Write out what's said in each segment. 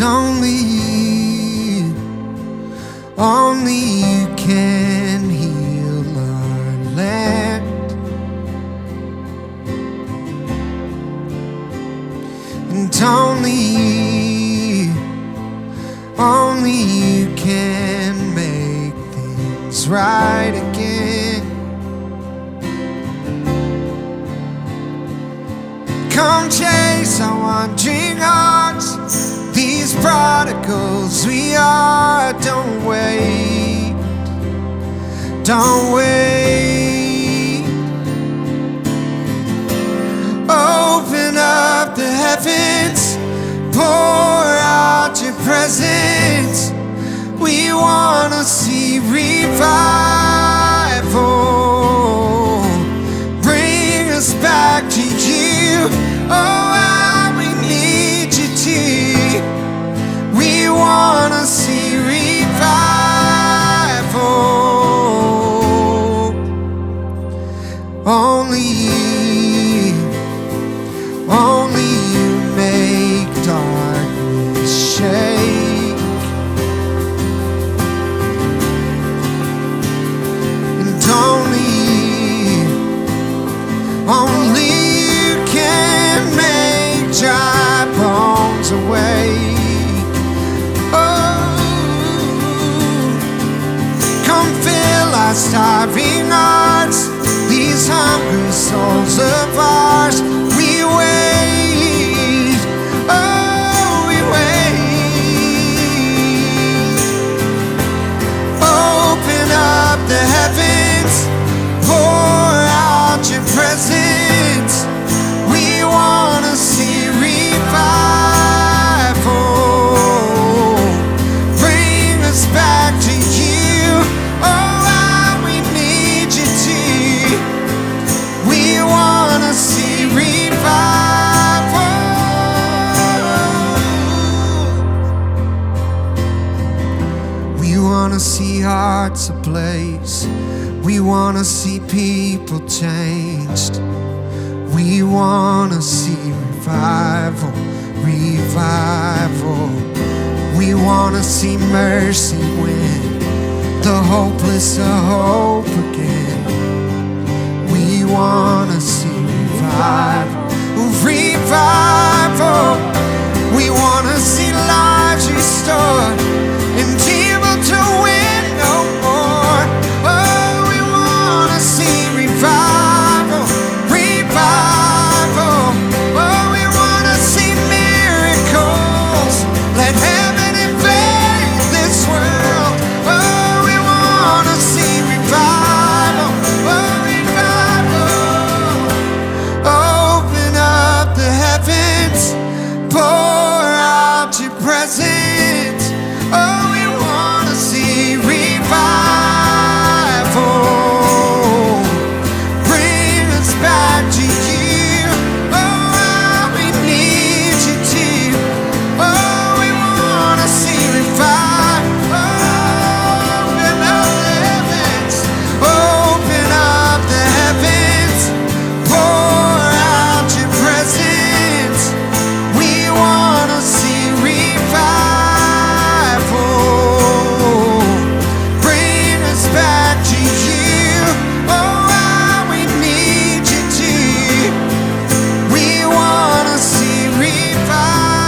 only you can heal our land. And only you can make things right again. Come chase our wandering hearts, these prodigals we are. Don't wait, don't wait. Open up the heavens, pour out your presence. We wanna see revival. Bring us back to you. Oh, how we need you to. We wanna see revival. Only you make darkness shake. And only you can make dry bones awake. Oh, come fill our starving hearts, these hungry souls of ours. We wait, oh, we wait. Open up the heavens, pour out your presence. We wanna see revival. Bring us back to you. Oh, how we need you to. We wanna see revival. We wanna see hearts ablaze. We wanna see people changed. We wanna see revival, revival. We wanna see mercy win, the hopeless a hope again. We wanna see revival, revival. We wanna see lives restored and evil to win no more. Oh, we wanna see revival, revival. Oh, we wanna see miracles. Let heaven invade this world. Oh, we wanna see revival, oh, revival. Open up the heavens, pour out your presence. Oh, we wanna see revival. Bring us back to you. Oh, how we need you to. Oh, we wanna see revival. Open up the heavens. Open up the heavens. Pour out your presence. We wanna see revival. Bring us back to you. Oh, how we need you to. We wanna see revival.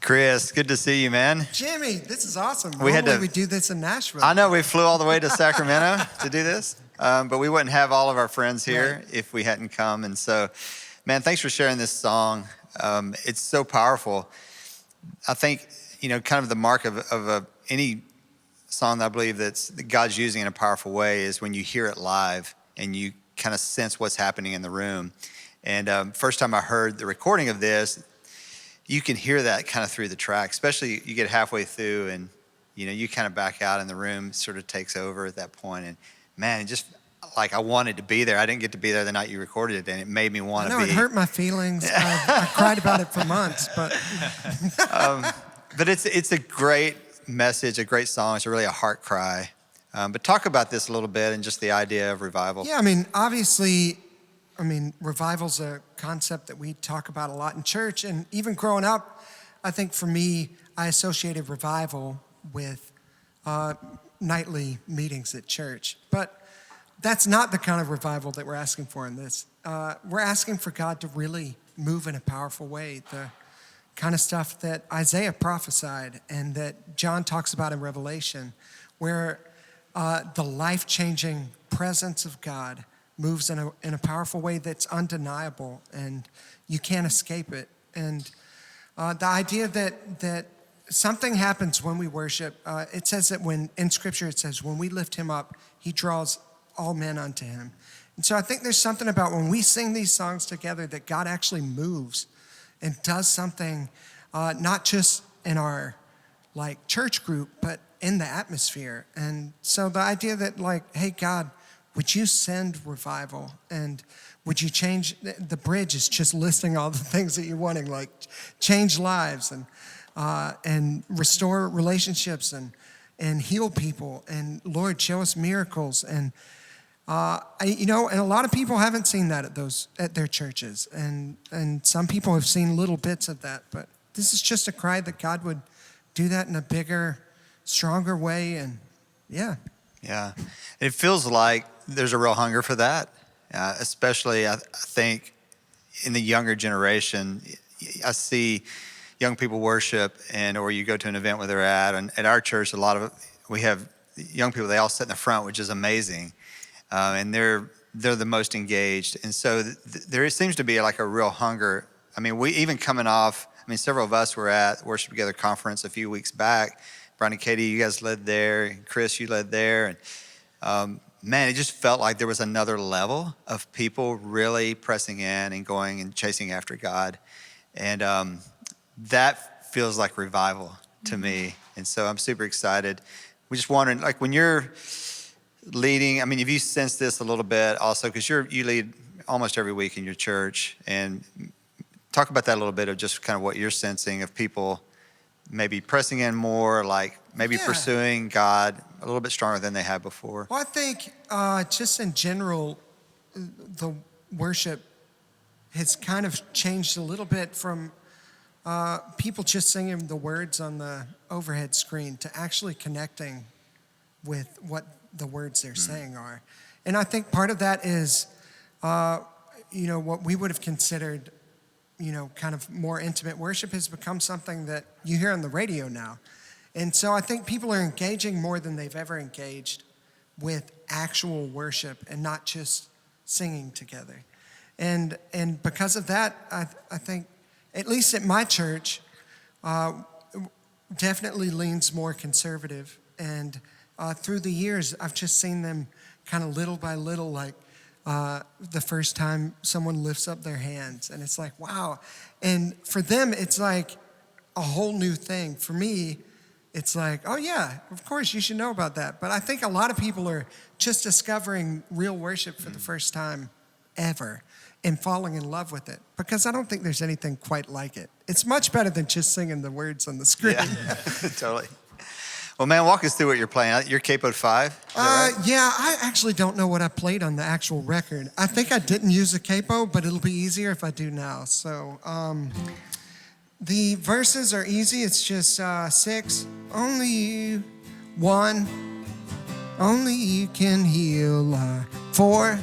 Chris, good to see you, man. Jimmy, this is awesome. We had Normally to- we do this in Nashville. I know we flew all the way to Sacramento to do this, but we wouldn't have all of our friends here Right. if we hadn't come. And so, man, thanks for sharing this song. It's so powerful. I think, kind of the mark of any song that I believe that God's using in a powerful way is when you hear it live and you kind of sense what's happening in the room. And first time I heard the recording of this, you can hear that kind of through the track, especially you get halfway through and, you kind of back out and the room sort of takes over at that point. And man, it just like I wanted to be there. I didn't get to be there the night you recorded it, and it made me want to be. I know, it hurt my feelings. I cried about it for months, but. But it's a great message, a great song. It's really a heart cry. But talk about this a little bit and just the idea of revival. Yeah, I mean, obviously, revival's a concept that we talk about a lot in church. And even growing up, I think for me, I associated revival with nightly meetings at church. But that's not the kind of revival that we're asking for in this. We're asking for God to really move in a powerful way. The kind of stuff that Isaiah prophesied and that John talks about in Revelation, where the life-changing presence of God moves in a powerful way that's undeniable and you can't escape it. And the idea that something happens when we worship, it says that in Scripture it says, when we lift him up, he draws all men unto him. And so I think there's something about when we sing these songs together that God actually moves and does something, not just in our church group, but in the atmosphere. And so the idea that hey God, would you send revival and would you change, the bridge is just listing all the things that you're wanting, like change lives and restore relationships and heal people. And Lord, show us miracles. And and a lot of people haven't seen that at their churches. And some people have seen little bits of that, but this is just a cry that God would do that in a bigger, stronger way. And yeah. Yeah. It feels like there's a real hunger for that, especially I think in the younger generation. I see young people worship or you go to an event where they're at. And at our church, we have young people, they all sit in the front, which is amazing. And they're the most engaged. And so there seems to be a real hunger. We even coming off, several of us were at Worship Together conference a few weeks back. Brian and Katie, you guys led there. Chris, you led there. And man, it just felt like there was another level of people really pressing in and going and chasing after God. And that feels like revival to me. And so I'm super excited. We're just wondering, when you're leading, have you sensed this a little bit also? Because you lead almost every week in your church. And talk about that a little bit of just kind of what you're sensing of people maybe pressing in more, pursuing God a little bit stronger than they have before. Well, I think just in general, the worship has kind of changed a little bit from people just singing the words on the overhead screen to actually connecting with what the words they're saying are. And I think part of that is, what we would have considered, kind of more intimate worship has become something that you hear on the radio now. And so I think people are engaging more than they've ever engaged with actual worship and not just singing together. And because of that, I think, at least at my church, definitely leans more conservative. And through the years, I've just seen them kind of little by little, the first time someone lifts up their hands. And it's like, wow. And for them, it's like a whole new thing. For me, it's like, oh yeah, of course you should know about that. But I think a lot of people are just discovering real worship for the first time ever and falling in love with it, because I don't think there's anything quite like it. It's much better than just singing the words on the screen. Yeah, totally. Well, man, walk us through what you're playing. You're capoed 5? Right? Yeah, I actually don't know what I played on the actual record. I think I didn't use a capo, but it'll be easier if I do now. So the verses are easy. It's just 6. Only you, 1. Only you can heal. 4.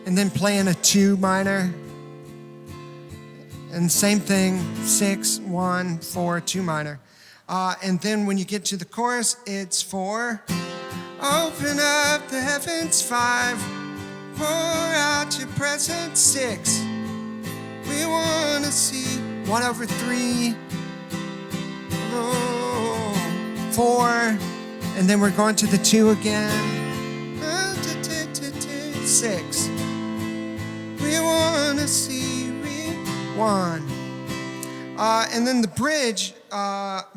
And then playing a 2 minor. And same thing, 6, 1, 4, 2 minor. And then when you get to the chorus, it's 4. Open up the heavens, 5. Pour out your presence, 6. We want to see 1/3. 4. And then we're going to the 2 again. 6. We want to see 1. And then the bridge,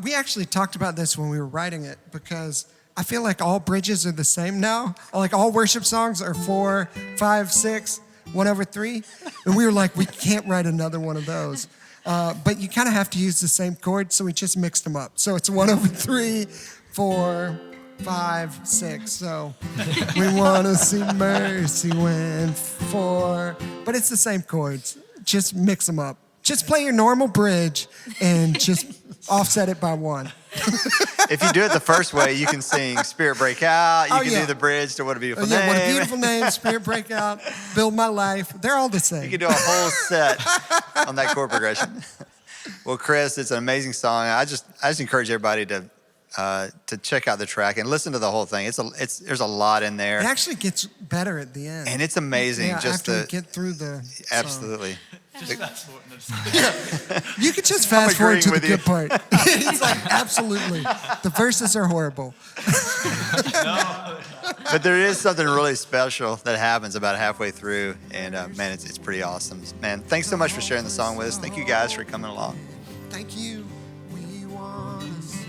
we actually talked about this when we were writing it, because I feel like all bridges are the same now. Like all worship songs are 4, 5, 6, 1/3. And we were like, we can't write another one of those. But you kind of have to use the same chord, so we just mixed them up. So it's 1 over 3, 4, 5, 6. So we want to see mercy when 4. But it's the same chords. Just mix them up. Just play your normal bridge and just offset it by 1. If you do it the first way, you can sing Spirit Break Out. You can do the bridge to What a Beautiful Name. What a Beautiful Name, Spirit Break Out, Build My Life. They're all the same. You can do a whole set on that chord progression. Well, Chris, it's an amazing song. I just encourage everybody to check out the track and listen to the whole thing. There's a lot in there. It actually gets better at the end. And it's amazing. Yeah, just after we get through the absolutely. Just fast forward. You could just fast forward to the good part. It's like, absolutely. The verses are horrible. But there is something really special that happens about halfway through. And man, it's pretty awesome. Man, thanks so much for sharing the song with us. Thank you guys for coming along. Thank you. We want to see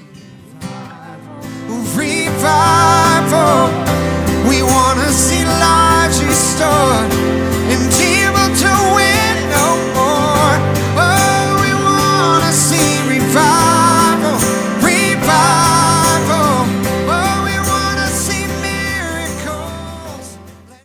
revival.